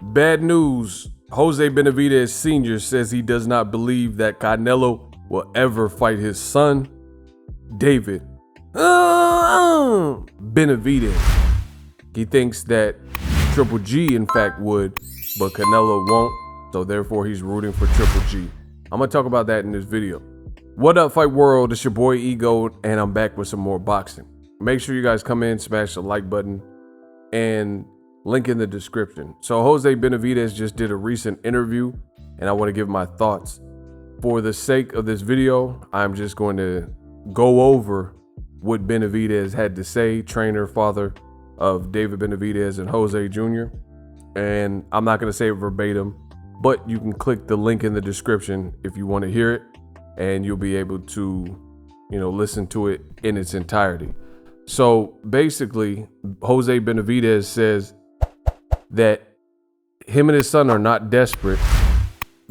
Bad news. Jose Benavidez Sr. says he does not believe that Canelo will ever fight his son, David Benavidez. He thinks that Triple G, in fact, would, but Canelo won't, so therefore he's rooting for Triple G. I'm going to talk about that in this video. What up, Fight World? It's your boy Ego, and I'm back with some more boxing. Make sure you guys come in, smash the like button, and link in the description. So Jose Benavidez just did a recent interview, and I want to give my thoughts. For the sake of this video, I'm just going to go over what Benavidez had to say, trainer, father of David Benavidez and Jose Jr. And I'm not going to say it verbatim, but you can click the link in the description if you want to hear it, and you'll be able to, listen to it in its entirety. So basically, Jose Benavidez says that him and his son are not desperate,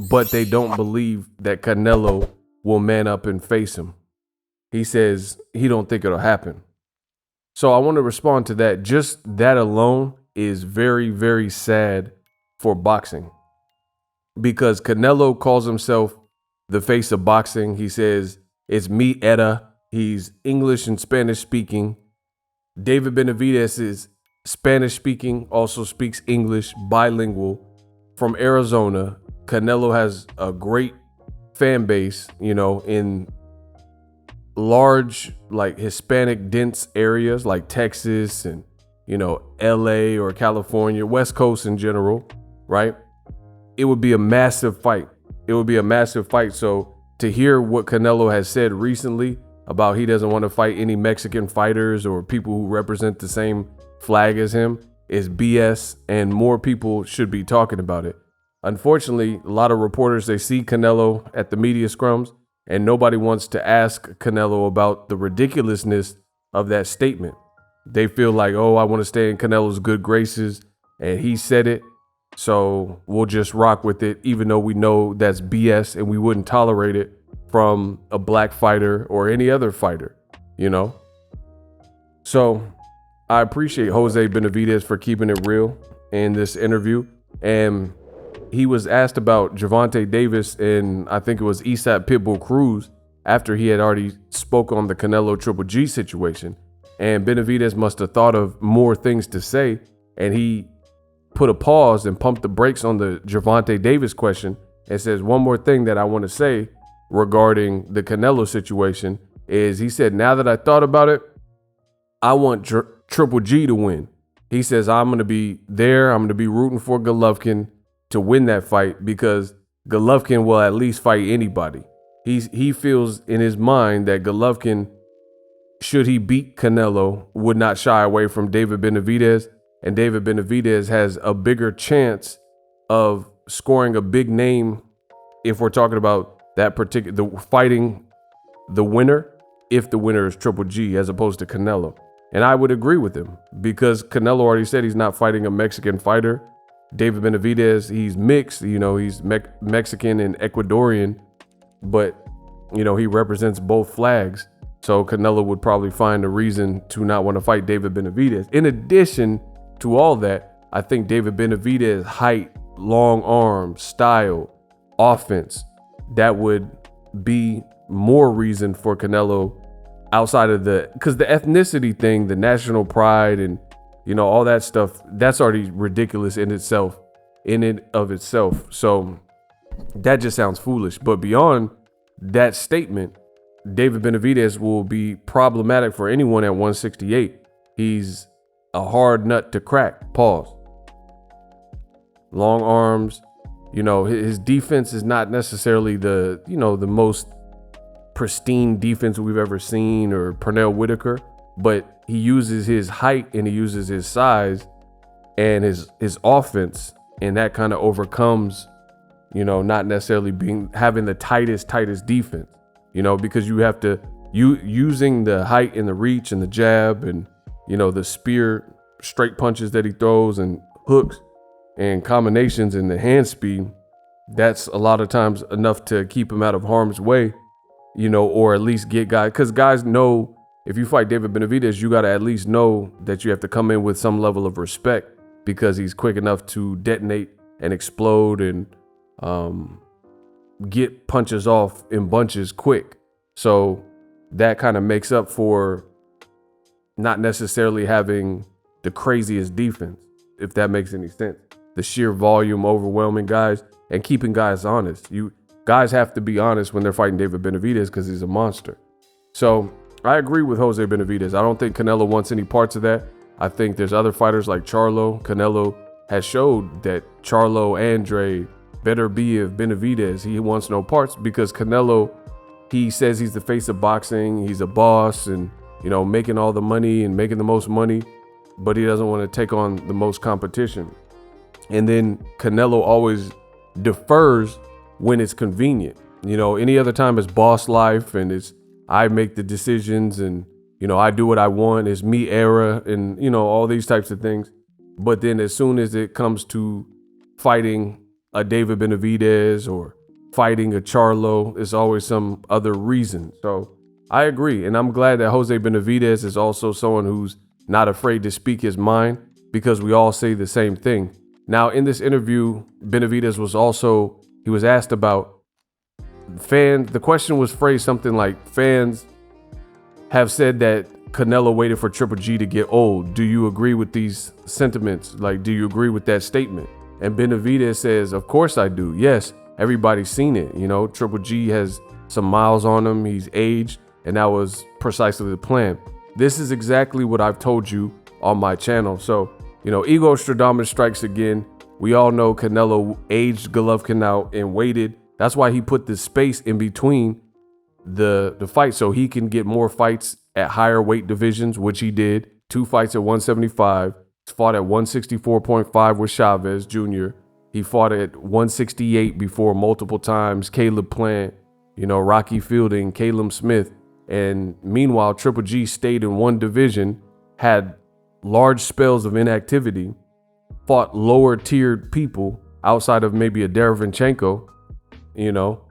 but they don't believe that Canelo will man up and face him. He says he don't think it'll happen. So I want to respond to that. Just that alone is very, very sad for boxing, because Canelo calls himself the face of boxing. He says it's mi era. He's English and Spanish speaking. David Benavidez is Spanish speaking, also speaks English, bilingual, from Arizona. Canelo has a great fan base, in large, like Hispanic dense areas like Texas and, LA or California, West Coast in general, right? It would be a massive fight. It would be a massive fight. So to hear what Canelo has said recently about he doesn't want to fight any Mexican fighters or people who represent the same flag as him is BS, and more people should be talking about it. Unfortunately, a lot of reporters, they see Canelo at the media scrums, and nobody wants to ask Canelo about the ridiculousness of that statement. They feel like, oh, I want to stay in Canelo's good graces, and he said it, so we'll just rock with it, even though we know that's BS and we wouldn't tolerate it from a black fighter or any other fighter, So I appreciate Jose Benavidez for keeping it real in this interview. And he was asked about Gervonta Davis and I think it was ASAP Pitbull Cruz after he had already spoke on the Canelo Triple G situation. And Benavidez must have thought of more things to say, and he put a pause and pumped the brakes on the Gervonta Davis question and says, one more thing that I want to say regarding the Canelo situation is, he said, now that I thought about it, I want Triple G to win. He says, I'm going to be there. I'm going to be rooting for Golovkin to win that fight, because Golovkin will at least fight anybody. He feels in his mind that Golovkin, should he beat Canelo, would not shy away from David Benavidez, and David Benavidez has a bigger chance of scoring a big name if we're talking about that particular fighting the winner, if the winner is Triple G as opposed to Canelo. And I would agree with him, because Canelo already said he's not fighting a Mexican fighter. David Benavidez, he's mixed, he's Mexican and Ecuadorian, but, he represents both flags. So Canelo would probably find a reason to not want to fight David Benavidez. In addition to all that, I think David Benavidez' height, long arms, style, offense, that would be more reason for Canelo outside of because the ethnicity thing, the national pride and, all that stuff, that's already ridiculous in and of itself. So that just sounds foolish. But beyond that statement, David Benavidez will be problematic for anyone at 168. He's a hard nut to crack. Pause. Long arms. His defense is not necessarily the most pristine defense we've ever seen, or Pernell Whitaker, but he uses his height and he uses his size and his offense, and that kind of overcomes, not necessarily having the tightest defense, because you have to using the height and the reach and the jab and, the spear straight punches that he throws and hooks and combinations and the hand speed. That's a lot of times enough to keep him out of harm's way, or at least get guys, because guys know if you fight David Benavidez, you got to at least know that you have to come in with some level of respect, because he's quick enough to detonate and explode and get punches off in bunches quick. So that kind of makes up for not necessarily having the craziest defense, if that makes any sense. The sheer volume overwhelming guys and keeping guys honest. You guys have to be honest when they're fighting David Benavidez because he's a monster. So I agree with Jose Benavidez. I don't think Canelo wants any parts of that. I think there's other fighters like Charlo. Canelo has showed that Charlo, Andre, better be of Benavidez. He wants no parts because Canelo, he says he's the face of boxing. He's a boss and, you know, making all the money and making the most money, but he doesn't want to take on the most competition. And then Canelo always defers when it's convenient. You know, any other time it's boss life and it's I make the decisions and, you know, I do what I want. It's me era and, you know, all these types of things. But then as soon as it comes to fighting a David Benavidez or fighting a Charlo, it's always some other reason. So I agree. And I'm glad that Jose Benavidez is also someone who's not afraid to speak his mind because we all say the same thing. Now, in this interview, Benavidez he was asked about fans. The question was phrased something like, fans have said that Canelo waited for Triple G to get old. Do you agree with these sentiments? Like, do you agree with that statement? And Benavidez says, of course I do. Yes, everybody's seen it. You know, Triple G has some miles on him. He's aged, and that was precisely the plan. This is exactly what I've told you on my channel. So, you know, Ego Stradamus strikes again. We all know Canelo aged Golovkin out and waited. That's why he put the space in between the fight so he can get more fights at higher weight divisions, which he did. 2 fights at 175. He fought at 164.5 with Chavez Jr. He fought at 168 before multiple times. Caleb Plant, you know, Rocky Fielding, Caleb Smith. And meanwhile, Triple G stayed in one division, had large spells of inactivity, fought lower tiered people outside of maybe a Derevyanchenko, you know,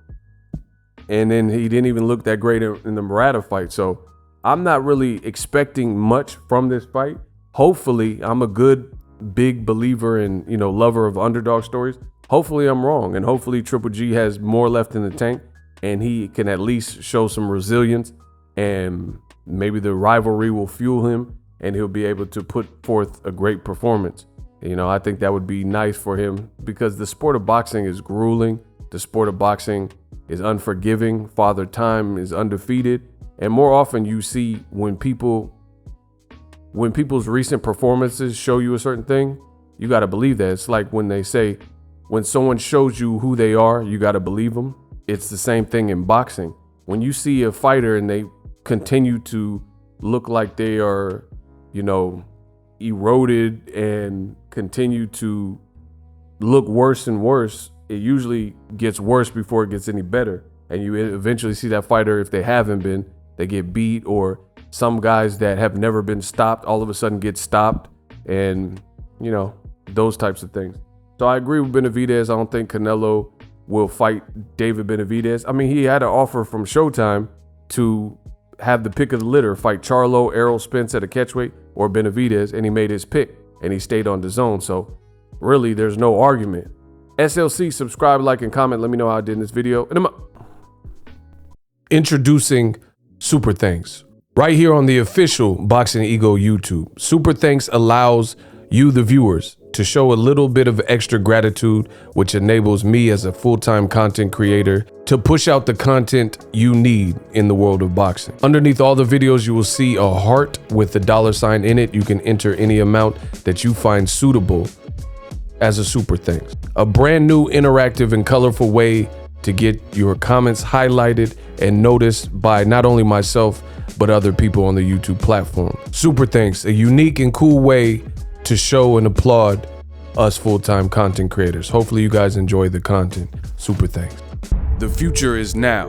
and then he didn't even look that great in the Murata fight. So I'm not really expecting much from this fight. Hopefully, I'm a good, big believer and, you know, lover of underdog stories. Hopefully I'm wrong. And hopefully Triple G has more left in the tank and he can at least show some resilience and maybe the rivalry will fuel him and he'll be able to put forth a great performance. You know, I think that would be nice for him because the sport of boxing is grueling. The sport of boxing is unforgiving. Father Time is undefeated. And more often you see when people's recent performances show you a certain thing, you got to believe that. It's like when they say, when someone shows you who they are, you got to believe them. It's the same thing in boxing. When you see a fighter and they continue to look like they are, you know, eroded and continue to look worse and worse, it usually gets worse before it gets any better. And you eventually see that fighter, if they haven't been, they get beat, or some guys that have never been stopped all of a sudden get stopped, and, you know, those types of things. So I agree with Benavidez. I don't think Canelo will fight David Benavidez. I mean, he had an offer from Showtime to have the pick of the litter, fight Charlo, Errol Spence at a catchweight, or Benavidez, and he made his pick, and he stayed on the zone. So really, there's no argument. SLC, subscribe, like, and comment. Let me know how I did in this video. And I'm introducing Super Thanks right here on the official Boxing Ego YouTube. Super Thanks allows you, the viewers, to show a little bit of extra gratitude, which enables me as a full-time content creator to push out the content you need in the world of boxing. Underneath all the videos, you will see a heart with the $sign in it. You can enter any amount that you find suitable as a super thanks. A brand new, interactive, and colorful way to get your comments highlighted and noticed by not only myself, but other people on the YouTube platform. Super thanks, a unique and cool way to show and applaud us full-time content creators. Hopefully you guys enjoy the content. Super thanks. The future is now.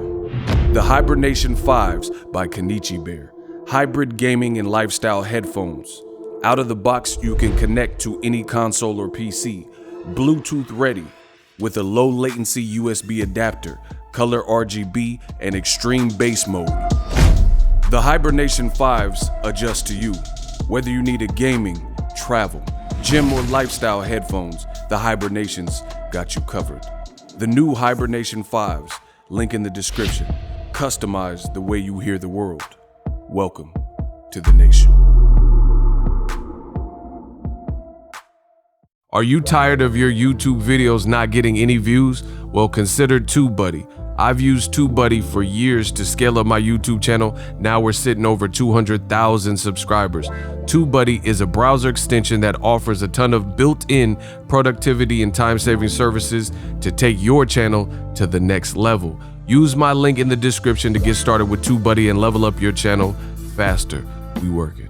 The Hibernation 5s by Kenichi Bear. Hybrid gaming and lifestyle headphones. Out of the box, you can connect to any console or PC. Bluetooth ready with a low latency USB adapter, color RGB, and extreme bass mode. The Hibernation 5s adjust to you. Whether you need a gaming, travel, gym, or lifestyle headphones, the Hibernations got you covered. The new Hibernation 5s, link in the description. Customize the way you hear the world. Welcome to the nation. Are you tired of your YouTube videos not getting any views? Well, consider TubeBuddy. I've used TubeBuddy for years to scale up my YouTube channel. Now we're sitting over 200,000 subscribers. TubeBuddy is a browser extension that offers a ton of built-in productivity and time-saving services to take your channel to the next level. Use my link in the description to get started with TubeBuddy and level up your channel faster. We working.